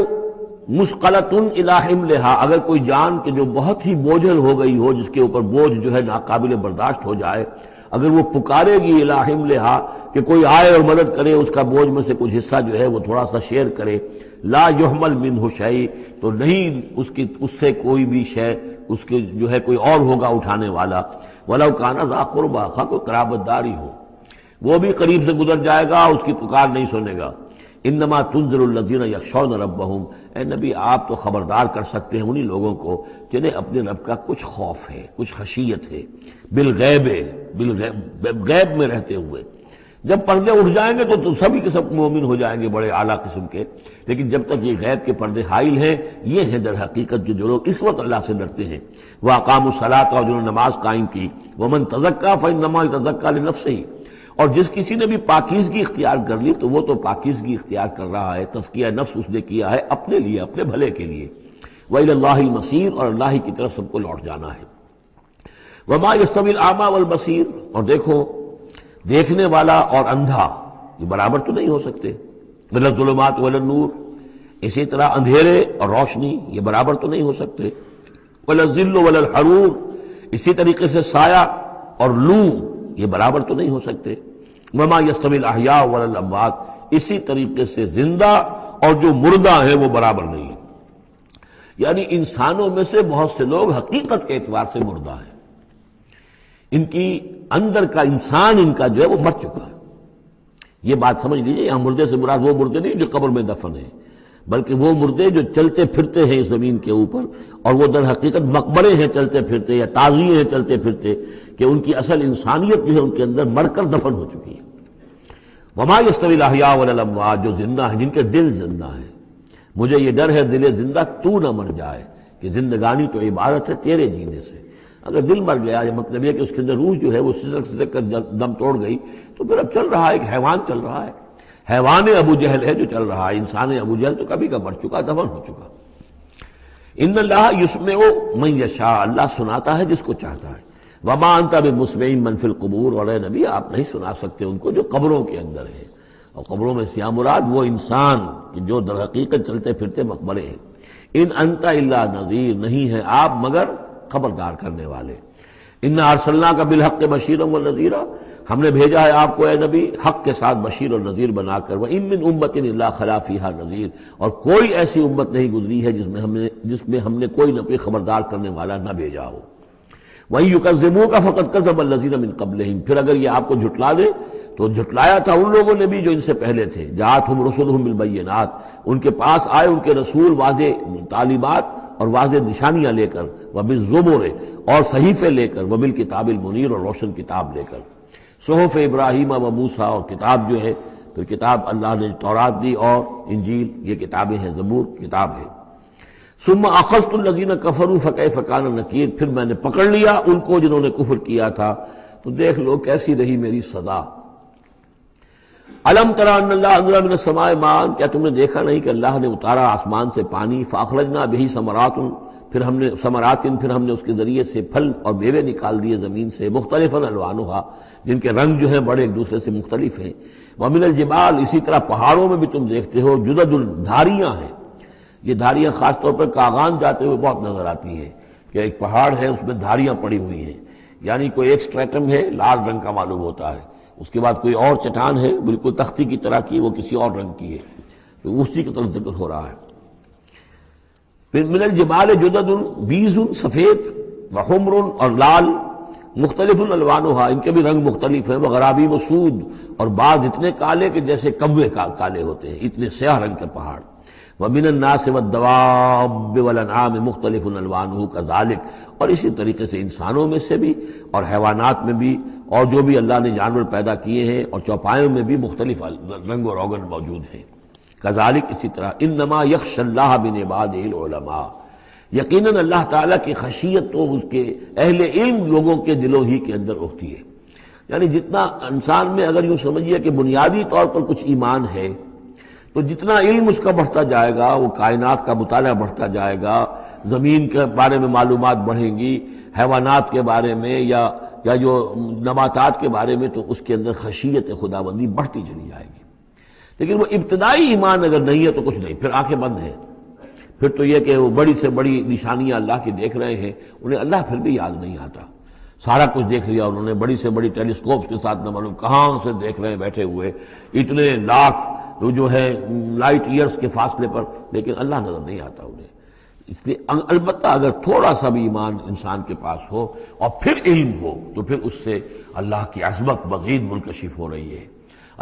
مثقلۃ الی حملھا اگر کوئی جان کہ جو بہت ہی بوجھل ہو گئی ہو، جس کے اوپر بوجھ جو ہے ناقابل برداشت ہو جائے، اگر وہ پکارے گی الی حملھا کہ کوئی آئے اور مدد کرے، اس کا بوجھ میں سے کچھ حصہ جو ہے وہ تھوڑا سا شیئر کرے، لا یحمل منہ شیء تو نہیں اس سے کوئی بھی شے اس کے جو ہے کوئی اور ہوگا اٹھانے والا، ولو کان ذا قربی خواہ کوئی قرابت داری ہو، وہ بھی قریب سے گزر جائے گا، اس کی پکار نہیں سنے گا۔ انما تنذر الذین یخشون ربہم اے نبی آپ تو خبردار کر سکتے ہیں انہی لوگوں کو جنہیں اپنے رب کا کچھ خوف ہے، کچھ خشیت ہے، بالغیب غیب میں رہتے ہوئے۔ جب پردے اٹھ جائیں گے تو سبھی کے سب مومن ہو جائیں گے بڑے اعلیٰ قسم کے، لیکن جب تک یہ غیب کے پردے حائل ہیں یہ ہیں در حقیقت جو لوگ اس وقت اللہ سے ڈرتے ہیں۔ وَأَقَامُوا الصَّلَاةَ اور جنہوں نے نماز قائم کی، وَمَن تَزَكَّىٰ فَإِنَّمَا يَتَزَكَّىٰ لِنَفْسِهِ اور جس کسی نے بھی پاکیزگی اختیار کر لی تو وہ تو پاکیزگی اختیار کر رہا ہے، تزکیہ نفس اس نے کیا ہے اپنے لیے، اپنے بھلے کے لیے۔ وَإِلَى اللَّهِ الْمَصِيرُ اور اللہ ہی کی طرف سب کو لوٹ جانا ہے۔ وَمَا يَسْتَوِي الْأَعْمَىٰ وَالْبَصِيرُ اور دیکھو دیکھنے والا اور اندھا یہ برابر تو نہیں ہو سکتے، وَلَا الظُّلُمَاتُ وَلَا النُّورُ اسی طرح اندھیرے اور روشنی یہ برابر تو نہیں ہو سکتے، وَلَا الظِّلُّ وَلَا الْحَرُورُ اسی طریقے سے سایہ اور لو یہ برابر تو نہیں ہو سکتے، وَمَا يَسْتَوِي الْأَحْيَاءُ وَلَا الْأَمْوَاتُ اسی طریقے سے زندہ اور جو مردہ ہیں وہ برابر نہیں ہیں، یعنی انسانوں میں سے بہت سے لوگ حقیقت کے اعتبار سے مردہ ہیں، ان کی اندر کا انسان ان کا جو ہے وہ مر چکا ہے۔ یہ بات سمجھ لیجئے یہاں مردے سے مراد وہ مردے نہیں جو قبر میں دفن ہیں، بلکہ وہ مردے جو چلتے پھرتے ہیں اس زمین کے اوپر، اور وہ در حقیقت مقبرے ہیں چلتے پھرتے یا تازیے ہیں چلتے پھرتے، کہ ان کی اصل انسانیت جو ہے ان کے اندر مر کر دفن ہو چکی ہے۔ وما یستوی الاحیاء ولا الاموات جو زندہ ہیں جن کے دل زندہ ہیں، مجھے یہ ڈر ہے دل زندہ تو نہ مر جائے، کہ زندگانی تو عبارت ہے تیرے جینے سے، اگر دل مر گیا یہ مطلب یہ کہ اس کے اندر روح جو ہے وہ سسک کر دم توڑ گئی تو پھر اب چل رہا ہے، ایک حیوان چل رہا ہے، حیوان ابو جہل ہے جو چل رہا ہے، انسان ابو جہل تو کبھی کا مر چکا، دفن ہو چکا۔ ان اللہ یسمع من یشاء اللہ سناتا ہے جس کو چاہتا ہے، وما انت بمسمع من فی القبور، اور اے نبی آپ نہیں سنا سکتے ان کو جو قبروں کے اندر ہیں، اور قبروں میں سے مراد وہ انسان کہ جو در حقیقت چلتے پھرتے مقبرے ہیں۔ ان انت الا نذیر، نہیں ہے آپ مگر خبردار کرنے والے۔ انا ارسلناک بالحق بشیرا ونذیرا، ہم نے بھیجا ہے آپ کو اے نبی حق کے ساتھ بشیر اور نذیر بنا کر۔ وان من امۃ الا خلا فیہا نذیر، اور کوئی ایسی امت نہیں گزری ہے جس میں ہم نے کوئی نہ کوئی خبردار کرنے والا نہ بھیجا ہو۔ وَإِن يُكَذِّبُوكَ فَقَدْ كَذَّبَ الَّذِينَ مِن قَبْلِهِمْ، پھر اگر یہ آپ کو جھٹلا دے تو جھٹلایا تھا ان لوگوں نے بھی جو ان سے پہلے تھے۔ جاءتہم رسلہم بالبینات، ان کے پاس آئے ان کے رسول واضح تعلیمات اور واضح نشانیاں لے کر، وبالزبر، اور صحیفے لے کر، وبالکتاب المنیر، اور روشن کتاب لے کر۔ صحف ابراہیم و موسیٰ، اور کتاب جو ہے پھر کتاب اللہ نے تورات دی اور انجیل، یہ کتابیں ہیں، زبور کتاب ہے۔ ثم اخذت الذین کفروا فکیف کان نکیر، پھر میں نے پکڑ لیا ان کو جنہوں نے کفر کیا تھا، تو دیکھ لو کیسی رہی میری سزا۔ الم تری ان اللہ انزل من السماء ماء، کیا تم نے دیکھا نہیں کہ اللہ نے اتارا آسمان سے پانی، فاخرجنا به ثمرات، پھر ہم نے اس کے ذریعے سے پھل اور میوے نکال دیے زمین سے، مختلفا الوانها، جن کے رنگ جو ہیں بڑے ایک دوسرے سے مختلف ہیں۔ ومن الجبال، اسی طرح پہاڑوں میں بھی تم دیکھتے ہو، جدد، دھاریاں ہیں۔ یہ دھاریاں خاص طور پر کاغان جاتے ہوئے بہت نظر آتی ہیں کہ ایک پہاڑ ہے اس میں دھاریاں پڑی ہوئی ہیں، یعنی کوئی ایک سٹریٹم ہے لال رنگ کا معلوم ہوتا ہے، اس کے بعد کوئی اور چٹان ہے بالکل تختی کی طرح کی، وہ کسی اور رنگ کی ہے، تو اسی کی طرف ذکر ہو رہا ہے۔ پھر من الجبال جدد، بیض، سفید، وحمر، اور لال، مختلف الوانها، ان کے بھی رنگ مختلف ہیں، وغرابیب سود، اور بعض اتنے کالے کہ جیسے کوے کالے ہوتے ہیں، اتنے سیاہ رنگ کے پہاڑ۔ وَمِنَ النَّاسِ وَالدَّوَابِّ وَالْأَنْعَامِ مُخْتَلِفٌ أَلْوَانُهُ كَذَلِكَ، اور اسی طریقے سے انسانوں میں سے بھی اور حیوانات میں بھی، اور جو بھی اللہ نے جانور پیدا کیے ہیں، اور چوپایوں میں بھی مختلف رنگ و روغن موجود ہیں۔ كَذَلِكَ، اسی طرح، إِنَّمَا يَخْشَى اللَّهَ مِنْ عِبَادِهِ الْعُلَمَاء، یقیناً اللہ تعالیٰ کی خشیت تو اس کے اہل علم لوگوں کے دلوں ہی کے اندر ہوتی ہے۔ یعنی جتنا انسان میں اگر یوں سمجھیے کہ بنیادی طور پر کچھ ایمان ہے، تو جتنا علم اس کا بڑھتا جائے گا، وہ کائنات کا مطالعہ بڑھتا جائے گا، زمین کے بارے میں معلومات بڑھیں گی، حیوانات کے بارے میں یا جو نباتات کے بارے میں، تو اس کے اندر خشیت خداوندی بڑھتی چلی جائے گی۔ لیکن وہ ابتدائی ایمان اگر نہیں ہے تو کچھ نہیں، پھر آنکھیں بند ہیں، پھر تو یہ کہ وہ بڑی سے بڑی نشانیاں اللہ کی دیکھ رہے ہیں، انہیں اللہ پھر بھی یاد نہیں آتا۔ سارا کچھ دیکھ لیا انہوں نے، بڑی سے بڑی ٹیلیسکوپ کے ساتھ نہ معلوم کہاں سے دیکھ رہے ہیں بیٹھے ہوئے، اتنے لاکھ جو ہے لائٹ ایئرز کے فاصلے پر، لیکن اللہ نظر نہیں آتا انہیں۔ اس لیے البتہ اگر تھوڑا سا بھی ایمان انسان کے پاس ہو اور پھر علم ہو، تو پھر اس سے اللہ کی عظمت مزید منکشف ہو رہی ہے،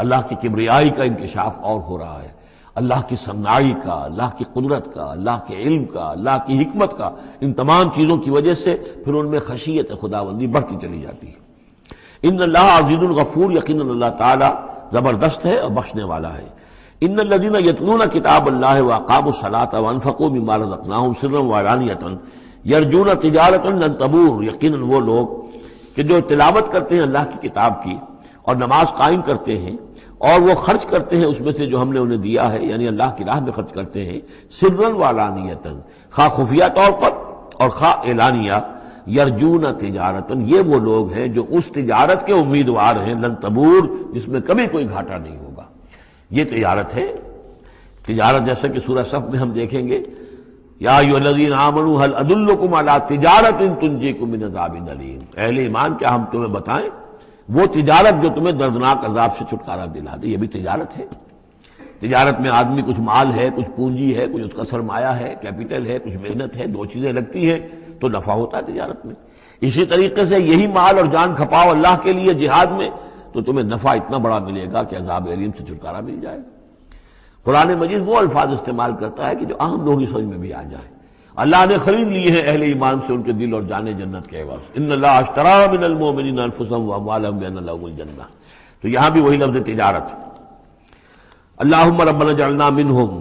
اللہ کی کبریائی کا انکشاف اور ہو رہا ہے، اللہ کی صناعی کا، اللہ کی قدرت کا، اللہ کے علم کا، اللہ کی حکمت کا، ان تمام چیزوں کی وجہ سے پھر ان میں خشیت خداوندی بڑھتی چلی جاتی ہے۔ ان اللہ عزیز الغفور، یقیناً اللہ تعالیٰ زبردست ہے اور بخشنے والا ہے۔ ان الذین یتلون کتاب اللہ واقاموا الصلاۃ وانفقوا مما رزقناہم سرا وعلانیۃ یرجون تجارۃ لن تبور، یقیناً وہ لوگ کہ جو تلاوت کرتے ہیں اللہ کی کتاب کی اور نماز قائم کرتے ہیں اور وہ خرچ کرتے ہیں اس میں سے جو ہم نے انہیں دیا ہے، یعنی اللہ کی راہ میں خرچ کرتے ہیں، سرا وعلانیۃ، خواہ خفیہ طور پر اور خواہ اعلانیہ، یرجون تجارت، یہ وہ لوگ ہیں جو اس تجارت کے امیدوار ہیں، لن تبور، جس میں کبھی کوئی گھاٹا نہیں ہوگا۔ یہ تجارت ہے، تجارت جیسا کہ سورہ صف میں ہم دیکھیں گے، یا ایھا الذین آمنوا هل ادلکم علی تجارۃ تنجیکم من عذاب الیم، اہل ایمان کیا ہم تمہیں بتائیں وہ تجارت جو تمہیں دردناک عذاب سے چھٹکارا دلا دے۔ یہ بھی تجارت ہے۔ تجارت میں آدمی کچھ مال ہے، کچھ پونجی ہے، کچھ اس کا سرمایہ ہے، کیپٹل ہے، کچھ محنت ہے، دو چیزیں لگتی ہیں تو نفع ہوتا ہے تجارت میں۔ اسی طریقے سے یہی مال اور جان کھپاؤ اللہ کے لیے جہاد میں، تو تمہیں نفع اتنا بڑا ملے گا کہ عذاب علیم سے چھٹکارا مل جائے گا۔ قرآن مجید وہ الفاظ استعمال کرتا ہے کہ جو عام لوگوں کی سمجھ میں بھی آ جائیں۔ اللہ نے خرید لیے ہیں اہل ایمان سے ان کے دل اور جانیں جنت کے عوض، ان اللہ اشتری من المؤمنین انفسهم واموالهم بان لهم الجنہ، تو یہاں بھی وہی لفظ تجارت۔ اللہم ربنا اجعلنا منہم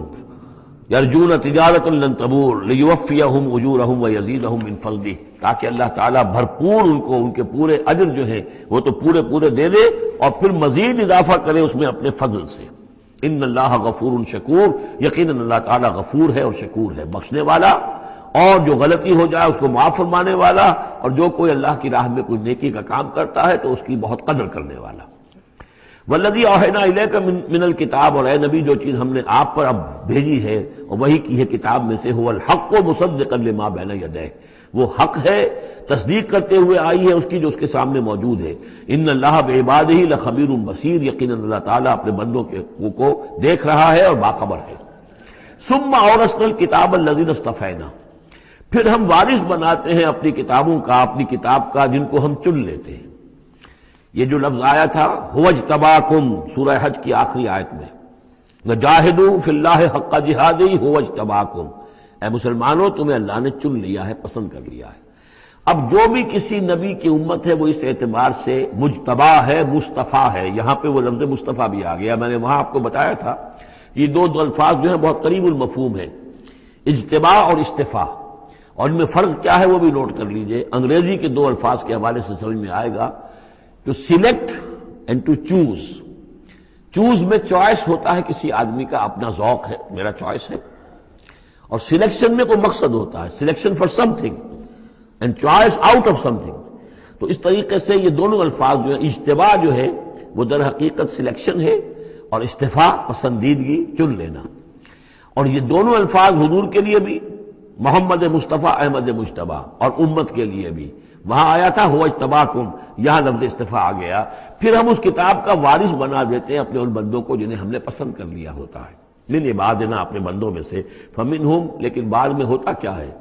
یرجون تجارۃ لن تبور لیوفیہم اجورہم ویزیدہم من فضلہ، تاکہ اللہ تعالیٰ بھرپور ان کو ان کے پورے اجر جو ہیں وہ تو پورے پورے دے دے اور پھر مزید اضافہ کرے اس میں اپنے فضل سے۔ ان اللہ غفور شکور، یقیناً اللہ تعالیٰ غفور ہے اور شکور ہے، بخشنے والا اور جو غلطی ہو جائے اس کو معاف فرمانے والا، اور جو کوئی اللہ کی راہ میں کوئی نیکی کا کام کرتا ہے تو اس کی بہت قدر کرنے والا۔ والذی اوحینا الیک من الکتاب، اور اے نبی جو چیز ہم نے آپ پر اب بھیجی ہے اور وہی کی ہے کتاب میں سے، هو الحق مصدقا لما بین یدیہ، وہ حق ہے تصدیق کرتے ہوئے آئی ہے اس کی جو اس کے سامنے موجود ہے۔ ان اللہ بعبادہ لخبیر بصیر، یقیناً اللہ تعالیٰ اپنے بندوں کو دیکھ رہا ہے اور باخبر ہے۔ ثم اورثنا الکتاب الذین اصطفینا، پھر ہم وارث بناتے ہیں اپنی کتابوں کا، اپنی کتاب کا جن کو ہم چن لیتے ہیں۔ یہ جو لفظ آیا تھا هو اجتباکم، سورہ حج کی آخری آیت میں، وجاہدوا فی اللہ حق جہادہ هو اجتباکم، اے مسلمانوں تمہیں اللہ نے چن لیا ہے، پسند کر لیا ہے۔ اب جو بھی کسی نبی کی امت ہے وہ اس اعتبار سے مجتبی ہے، مصطفیٰ ہے۔ یہاں پہ وہ لفظ مصطفیٰ بھی آ گیا، میں نے وہاں آپ کو بتایا تھا یہ دو الفاظ جو ہیں بہت قریب المفہوم ہیں، اجتباء اور استفاء، اور ان میں فرق کیا ہے وہ بھی نوٹ کر لیجئے۔ انگریزی کے دو الفاظ کے حوالے سے سمجھ میں آئے گا، to select and to choose. Choose میں چوائس ہوتا ہے کسی آدمی کا، اپنا ذوق ہے، میرا چوائس ہے، اور سلیکشن میں کوئی مقصد ہوتا ہے، selection for some thing and choice out of some thing. تو اس طریقے سے یہ دونوں الفاظ جو ہیں، اجتباء جو ہے وہ در حقیقت سلیکشن ہے، اور استفاء پسندیدگی، چن لینا۔ اور یہ دونوں الفاظ حضور کے لیے بھی، محمد مصطفیٰ احمد مجتبیٰ، اور امت کے لیے بھی، وہاں آیا تھا هو اجتباکم، یہاں لفظ استفاء آ گیا۔ پھر ہم اس کتاب کا وارث بنا دیتے ہیں اپنے ان بندوں کو جنہیں ہم نے پسند کر لیا ہوتا ہے، من عبادنا، اپنے بندوں میں سے، فمنہم، لیکن بعد میں ہوتا کیا ہے،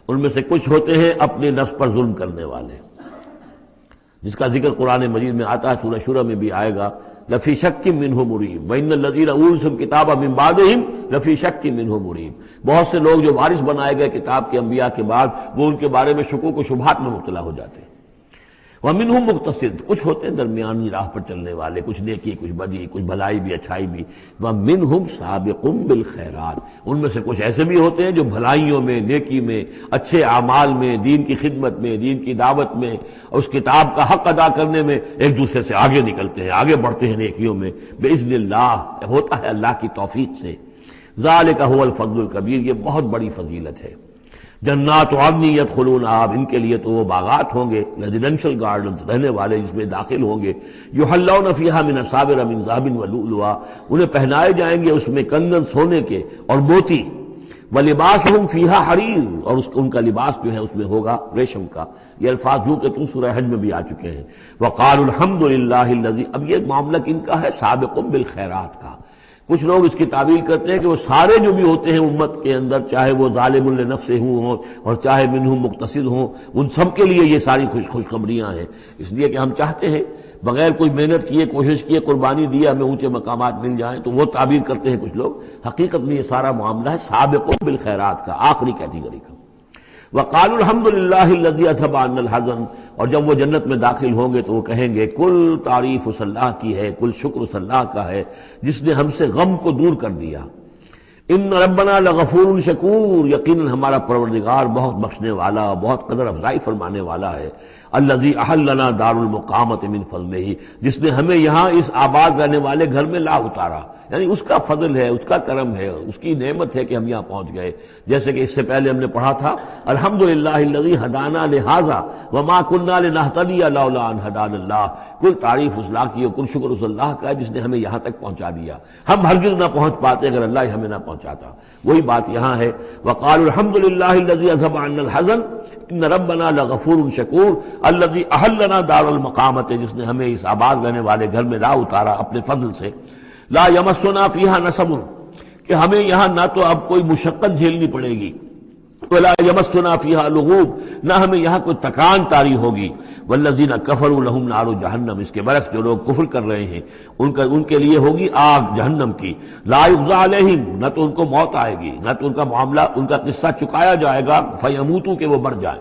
ان میں سے کچھ ہوتے ہیں اپنے نفس پر ظلم کرنے والے، جس کا ذکر قرآن مجید میں آتا ہے، سورہ شورى میں بھی آئے گا، لفی شک منہ مریب، وان الذین اورثوا الکتاب من بعدہم لفی شک منہ مریب۔ بہت سے لوگ جو وارث بنائے گئے کتاب کے انبیاء کے بعد، وہ ان کے بارے میں شکوک و شبہات میں مبتلا ہو جاتے ہیں۔ ومنہم مقتصد، کچھ ہوتے ہیں درمیانی راہ پر چلنے والے، کچھ نیکی کچھ بدی، کچھ بھلائی بھی اچھائی بھی۔ ومنہم سابق بالخیرات، ان میں سے کچھ ایسے بھی ہوتے ہیں جو بھلائیوں میں، نیکی میں، اچھے اعمال میں، دین کی خدمت میں، دین کی دعوت میں، اس کتاب کا حق ادا کرنے میں ایک دوسرے سے آگے نکلتے ہیں، آگے بڑھتے ہیں نیکیوں میں، باذن اللہ، ہوتا ہے اللہ کی توفیق سے۔ ذالک هو الفضل الکبیر، یہ بہت بڑی فضیلت ہے۔ جنات عدن یدخلونہا، ان کے لیے تو وہ باغات ہوں گے، ریزیڈینشل گارڈنز، رہنے والے جس میں داخل ہوں گے، یحلون فیہا من اساور من ذہب ولؤلؤا، انہیں پہنائے جائیں گے اس میں کنگن سونے کے اور موتی، ولباسہم فیہا حریر، اور ان کا لباس جو ہے اس میں ہوگا ریشم کا۔ یہ الفاظ جو کہ تم سورہ حج میں بھی آ چکے ہیں۔ وقالوا الحمد للہ الذی، اب یہ معاملہ کن کا ہے، سابق بالخیرات کا۔ کچھ لوگ اس کی تعویل کرتے ہیں کہ وہ سارے جو بھی ہوتے ہیں امت کے اندر، چاہے وہ ظالم لنفسہ ہوں اور چاہے منہم مقتصد ہوں، ان سب کے لیے یہ ساری خوشخبریاں ہیں، اس لیے کہ ہم چاہتے ہیں بغیر کوئی محنت کیے، کوشش کیے، قربانی دی، ہمیں اونچے مقامات مل جائیں، تو وہ تعبیر کرتے ہیں کچھ لوگ۔ حقیقت میں یہ سارا معاملہ ہے سابق بالخیرات کا، آخری کیٹیگری کا۔ وقالوا الحمد للہ الذی اذھب عنا الحزن، اور جب وہ جنت میں داخل ہوں گے تو وہ کہیں گے کل تعریف اس اللہ کی ہے، کل شکر اس اللہ کا ہے جس نے ہم سے غم کو دور کر دیا۔ ان ربنا لغفور شکور، یقیناً ہمارا پروردگار بہت بخشنے والا، بہت قدر افزائی فرمانے والا ہے۔ الذی احلنا دار المقامۃ من فضلہ، جس نے ہمیں یہاں اس آباد رہنے والے گھر میں لا اتارا، یعنی اس کا فضل ہے، اس کا کرم ہے، اس کی نعمت ہے کہ ہم یہاں پہنچ گئے۔ جیسے کہ اس سے پہلے ہم نے پڑھا تھا الحمدللہ الذی ہدانا لہذا وما کنا لنہتدی لولا ان ہدانا اللہ، کل تعریف اس اللہ کی اور کل شکر اس اللہ کا ہے جس نے ہمیں یہاں تک پہنچا دیا، ہم ہرگز نہ پہنچ پاتے اگر اللہ ہی ہمیں نہ پہنچاتا۔ وہی بات یہاں ہے، وقالوا الحمدللہ الذی اذھب عنا الحزن ان ربنا لغفور شکور الذی احلنا دار المقامۃ، جس نے ہمیں اس آباد رہنے والے گھر میں لا اتارا اپنے فضل سے۔ لا یمسنا فیہا نصب، کہ ہمیں یہاں نہ تو اب کوئی مشقت جھیلنی پڑے گی، ولا یمسنا فیہا لغوب، نہ ہمیں یہاں کوئی تکان طاری ہوگی۔ والذین کفروا لہم نار جہنم، اس کے برعکس جو لوگ کفر کر رہے ہیں ان کے لیے ہوگی آگ جہنم کی۔ لا یقضی علیہم، نہ تو ان کو موت آئے گی، نہ تو ان کا معاملہ، ان کا قصہ چکایا جائے گا، فیموتوا، کہ وہ مر جائیں۔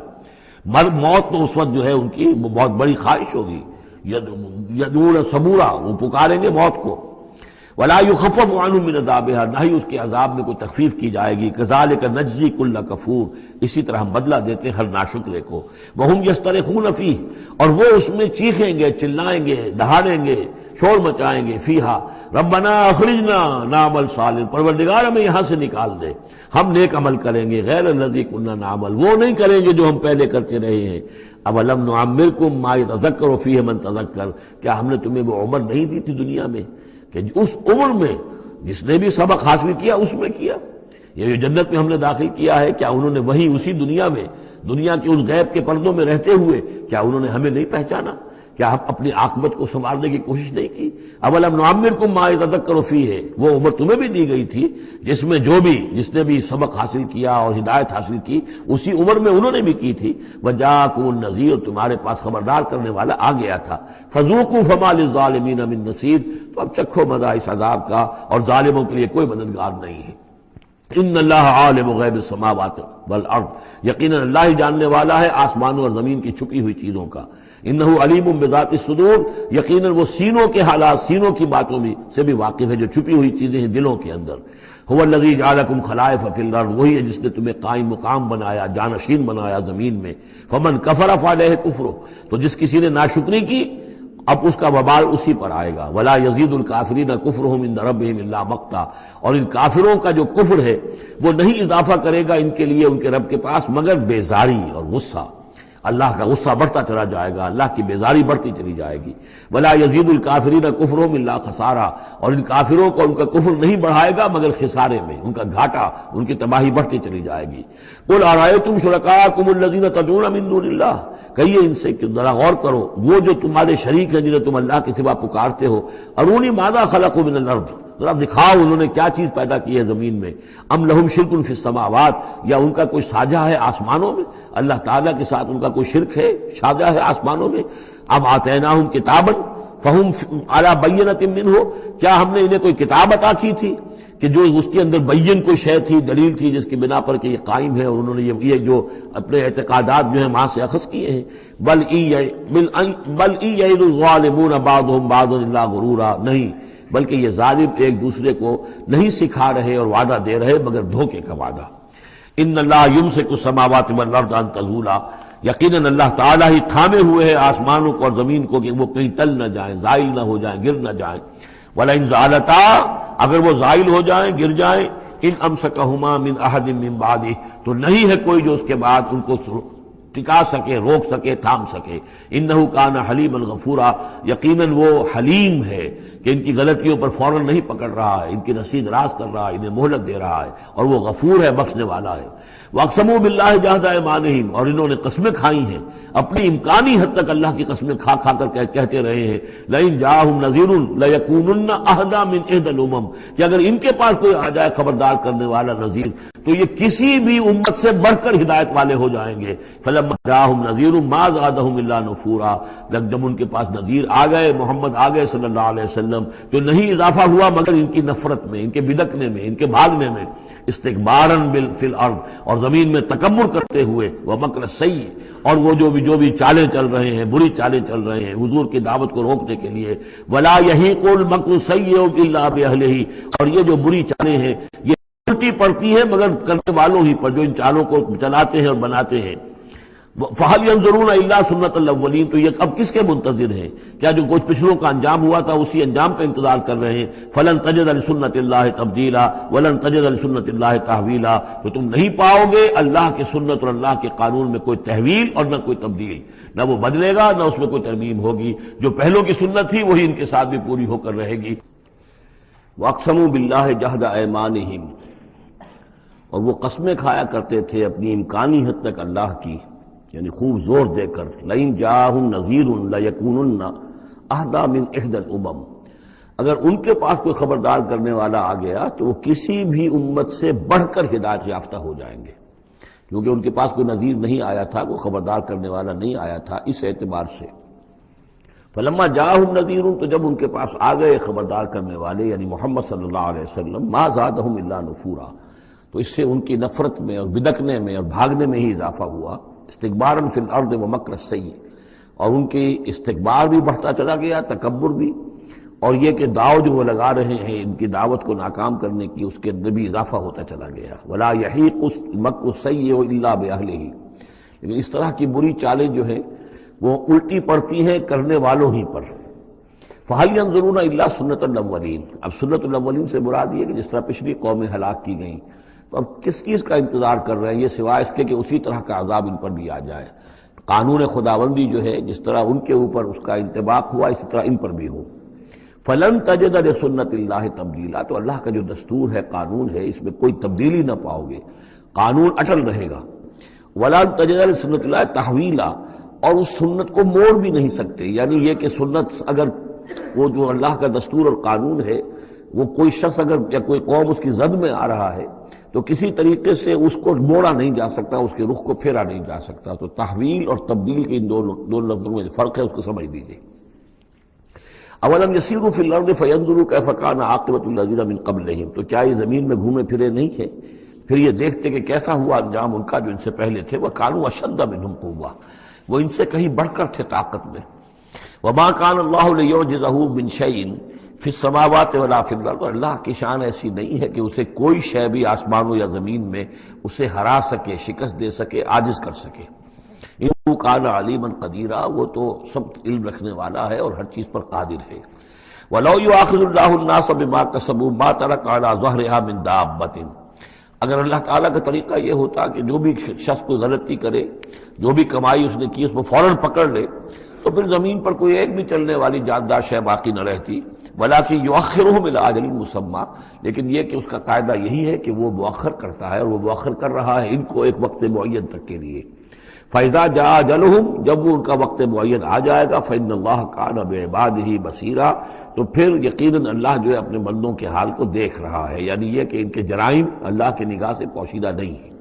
موت تو اس وقت جو ہے ان کی بہت بڑی خواہش ہوگی، یدعون ثبورا، وہ پکاریں گے موت کو۔ ولا یخفف عنہم من عذابها، نہ ہی اس کے عذاب میں کوئی تخفیف کی جائے گی، کذالک نجزی کل کفور، اسی طرح ہم بدلہ دیتے ہیں ہر ناشکرے کو، وہم یصطرخون فیہ، اور وہ اس میں چیخیں گے، چلائیں گے، دہاڑیں گے، شور مچائیں گے، فیہا ربنا اخرجنا نعمل صالحا، پروردگار ہمیں یہاں سے نکال دے، ہم نیک عمل کریں گے، غیر الذی کنا نعمل، وہ نہیں کریں گے جو ہم پہلے کرتے رہے ہیں۔ اولم نعمرکم ما یتذکر فیہ من تذکر، کیا ہم نے تمہیں وہ عمر نہیں دی تھی دنیا میں کہ اس عمر میں جس نے بھی سبق حاصل کیا اس میں کیا؟ یہ جو جنت میں ہم نے داخل کیا ہے، کیا انہوں نے وہی اسی دنیا میں، دنیا کے اس غیب کے پردوں میں رہتے ہوئے کیا انہوں نے ہمیں نہیں پہچانا؟ کیا ہم اپنی عاقبت کو سنوارنے کی کوشش نہیں کی؟ اولم نعمرکم ما یتذکر فیہ، وہ عمر تمہیں بھی دی گئی تھی جس میں جس نے بھی سبق حاصل کیا اور ہدایت حاصل کی اسی عمر میں انہوں نے بھی کی تھی۔ وجاءکم النذیر، تمہارے پاس خبردار کرنے والا آ گیا تھا۔ فذوقوا فما للظالمین من نصیر، تو اب چکھو مزہ اس عذاب کا، اور ظالموں کے لیے کوئی مددگار نہیں ہے۔ ان اللہ عالم غیب السماوات والارض، یقیناً اللہ ہی جاننے والا ہے آسمانوں اور زمین کی چھپی ہوئی چیزوں کا۔ انہ علیم بذات الصدور، یقیناً وہ سینوں کے حالات، سینوں کی باتوں میں سے بھی واقف ہے، جو چھپی ہوئی چیزیں ہیں دلوں کے اندر۔ هو الذی جعلکم خلائف فی الارض، وہی ہے جس نے تمہیں قائم مقام بنایا، جانشین بنایا زمین میں۔ فمن کفر فعلیہ کفرہ، تو جس کسی نے ناشکری کی اب اس کا وبال اسی پر آئے گا۔ ولا یزید الکافرین کفرہم عند ربہم الا مقتا، اور ان کافروں کا جو کفر ہے وہ نہیں اضافہ کرے گا ان کے لیے ان کے رب کے پاس مگر بیزاری اور غصہ۔ اللہ کا غصہ بڑھتا چلا جائے گا، اللہ کی بیزاری بڑھتی چلی جائے گی۔ ولا یزید الکافرین کفرہم الا خسارا، اور ان کافروں کو ان کا کفر نہیں بڑھائے گا مگر خسارے میں، ان کا گھاٹا، ان کی تباہی بڑھتی چلی جائے گی۔ قل ارأیتم شرکاءکم الذین تدعون من دون اللہ، کہیے ان سے کہ ذرا غور کرو، وہ جو تمہارے شریک ہیں جنہیں تم اللہ کے سوا پکارتے ہو، ارونی ماذا خلقوا من الارض، ذرا دکھاؤ انہوں نے کیا چیز پیدا کی ہے زمین میں۔ ام لہم شرک فی السماوات، یا ان کا کوئی ساجہ ہے آسمانوں میں، اللہ تعالیٰ کے ساتھ ان کا کوئی شرک ہے، ساجہ ہے آسمانوں میں۔ ام آتیناہم کتابا فہم علی بینۃ منہ، کیا ہم نے انہیں کوئی کتاب عطا کی تھی کہ جو اس کے اندر بین کوئی شے تھی، دلیل تھی جس کی بنا پر کہ یہ قائم ہے، اور انہوں نے یہ جو اپنے اعتقادات جو ہیں وہاں سے اخذ کیے ہیں۔ بل ان یعد الظالمون بعضهم بعضا الا غرورا، نہیں بلکہ یہ ظالم ایک دوسرے کو نہیں سکھا رہے اور وعدہ دے رہے مگر دھوکے کا وعدہ۔ ان اللہ یمسک السماوات والارض ان تزولا، یقیناً اللہ تعالیٰ ہی تھامے ہوئے ہے آسمانوں کو اور زمین کو کہ وہ کہیں ٹل نہ جائیں، زائل نہ ہو جائیں، گر نہ جائیں۔ وَلَئِن زَالَتَا، اگر وہ زائل ہو جائیں، گر جائیں، ان امسکہما من احد من بعدہ، تو نہیں ہے کوئی جو اس کے بعد ان کو ٹکا سکے، روک سکے، تھام سکے۔ انہ کان حلیما غفورا، یقیناً وہ حلیم ہے کہ ان کی غلطیوں پر فوراً نہیں پکڑ رہا ہے، ان کی رسید راست کر رہا ہے، انہیں مہلت دے رہا ہے، اور وہ غفور ہے، بخشنے والا ہے۔ واقسموا باللہ جہد ایمانہم، اور انہوں نے قسمیں کھائی ہیں، اپنی امکانی حد تک اللہ کی قسمیں کھا کھا کر کہتے رہے ہیں، لئن جاءہم نذیر لیکونن اہدی من احدی الامم، کہ اگر ان کے پاس کوئی آ جائے خبردار کرنے والا نذیر تو یہ کسی بھی امت سے بڑھ کر ہدایت والے ہو جائیں گے۔ فلما جاءہم نذیر ما زادہم الا نفورا، جب ان کے پاس نذیر آ گئے، محمد آ گئے صلی اللہ علیہ وسلم، تو نہیں اضافہ ہوا مگر ان کی نفرت میں، ان کے بدکنے میں، ان کے بھاگنے میں، استکباراً فی الارض، اور زمین میں تکبر کرتے ہوئے، ومکر السیء، اور وہ جو بھی چالیں چل رہے ہیں، بری چالیں چل رہے ہیں حضور کی دعوت کو روکنے کے لیے۔ ولا یحیق المکر السیء الا باہلہ، اور یہ جو بری چالیں ہیں یہ الٹی پڑتی ہیں مگر کرنے والوں ہی پر، جو ان چالوں کو چلاتے ہیں اور بناتے ہیں۔ فَهَلْ يَنظُرُونَ إِلَّا سُنَّةَ الْأَوَّلِينَ، تو یہ اب کس کے منتظر ہیں؟ کیا جو کچھ پچھلوں کا انجام ہوا تھا اسی انجام کا انتظار کر رہے ہیں؟ فَلَن تَجِدَ لِسُنَّةِ اللَّهِ تَبْدِيلًا وَلَن تَجِدَ لِسُنَّةِ اللَّهِ تَحْوِيلًا، تو تم نہیں پاؤ گے اللہ کی سنت اور اللہ کے قانون میں کوئی تحویل اور نہ کوئی تبدیل، نہ وہ بدلے گا نہ اس میں کوئی ترمیم ہوگی۔ جو پہلوں کی سنت تھی وہی ان کے ساتھ بھی پوری ہو کر رہے گی۔ وَأَقْسَمُوا بِاللَّهِ جَهْدَ أَيْمَانِهِمْ، اور وہ قسمیں کھایا کرتے تھے اپنی امکانی حد تک اللہ کی، یعنی خوب زور دے کر، لئن جاءہم نذیر لیکونن اہدی من احدی الامم، اگر ان کے پاس کوئی خبردار کرنے والا آ گیا تو وہ کسی بھی امت سے بڑھ کر ہدایت یافتہ ہو جائیں گے، کیونکہ ان کے پاس کوئی نذیر نہیں آیا تھا، کوئی خبردار کرنے والا نہیں آیا تھا، اس اعتبار سے۔ فلما جاءہم نذیر، تو جب ان کے پاس آ گئے خبردار کرنے والے یعنی محمد صلی اللہ علیہ وسلم، ما زادہم الا نفورا، تو اس سے ان کی نفرت میں اور بدکنے میں اور بھاگنے میں ہی اضافہ ہوا۔ استکباراً فی الارض ومکر السیء، اور ان کی استکبار بھی بڑھتا چلا گیا، تکبر بھی، اور یہ کہ داؤ جو وہ لگا رہے ہیں ان کی دعوت کو ناکام کرنے کی، اس کے اندر بھی اضافہ ہوتا چلا گیا۔ ولا یحیق المکر السیئ الا باہلہ، لیکن اس طرح کی بری چالیں جو ہیں وہ الٹی پڑتی ہیں کرنے والوں ہی پر۔ فہل ینظرون الا سنت الاولین، اب سنت الاولین سے مراد یہ کہ جس طرح پچھلی قومیں ہلاک کی گئیں، تو اب کس چیز کا انتظار کر رہے ہیں یہ سوائے اس کے کہ اسی طرح کا عذاب ان پر بھی آ جائے۔ قانون خداوندی جو ہے جس طرح ان کے اوپر اس کا انطباق ہوا اسی طرح ان پر بھی ہو۔ فلن تجد لسنت اللہ تبدیلا، تو اللہ کا جو دستور ہے، قانون ہے، اس میں کوئی تبدیلی نہ پاؤ گے، قانون اٹل رہے گا۔ ولن تجد لسنت اللہ تحویلا، اور اس سنت کو موڑ بھی نہیں سکتے، یعنی یہ کہ سنت اگر وہ جو اللہ کا دستور اور قانون ہے وہ کوئی شخص اگر یا کوئی قوم اس کی زد میں آ رہا ہے تو کسی طریقے سے اس کو موڑا نہیں جا سکتا، اس کے رخ کو پھیرا نہیں جا سکتا۔ تو تحویل اور تبدیل کے ان دو لفظوں میں فرق ہے، اس کو سمجھ لیجیے۔ اولم یسیروا فی الارض فینظروا کیف کان عاقبۃ الذین من قبلہم، تو کیا یہ زمین میں گھومے پھرے نہیں تھے پھر یہ دیکھتے کہ کیسا ہوا انجام ان کا جو ان سے پہلے تھے۔ وکانوا اشد منہم قوۃ، وہ ان سے کہیں بڑھ کر تھے طاقت میں۔ وما کان اللہ لیعجزہ من شیء فی السماوات ولا فی الارض، اللہ کی شان ایسی نہیں ہے کہ اسے کوئی شے بھی آسمانوں یا زمین میں اسے ہرا سکے، شکست دے سکے، عاجز کر سکے۔ انہ کان علیما قدیرا، وہ تو سب علم رکھنے والا ہے اور ہر چیز پر قادر ہے۔ ولو یؤاخذ اللہ الناس بما کسبوا ما ترک علی ظہرها من دابۃ، اگر اللہ تعالیٰ کا طریقہ یہ ہوتا کہ جو بھی شخص کوئی غلطی کرے، جو بھی کمائی اس نے کی اس کو فوراً پکڑ لے، تو پھر زمین پر کوئی ایک بھی چلنے والی جاندار شے باقی نہ رہتی۔ ولیکن یؤخرھم الی اجل مسمى، لیکن یہ کہ اس کا قاعدہ یہی ہے کہ وہ مؤخر کرتا ہے، اور وہ مؤخر کر رہا ہے ان کو ایک وقت معین تک کے لیے۔ فَإِذَا جَاءَ أَجَلُهُمْ، جب وہ ان کا وقت معین آ جائے گا، فَإِنَّ اللَّهَ كَانَ بِعِبَادِهِ بَصِيرًا، تو پھر یقیناً اللہ جو ہے اپنے بندوں کے حال کو دیکھ رہا ہے، یعنی یہ کہ ان کے جرائم اللہ کی نگاہ سے پوشیدہ نہیں ہیں۔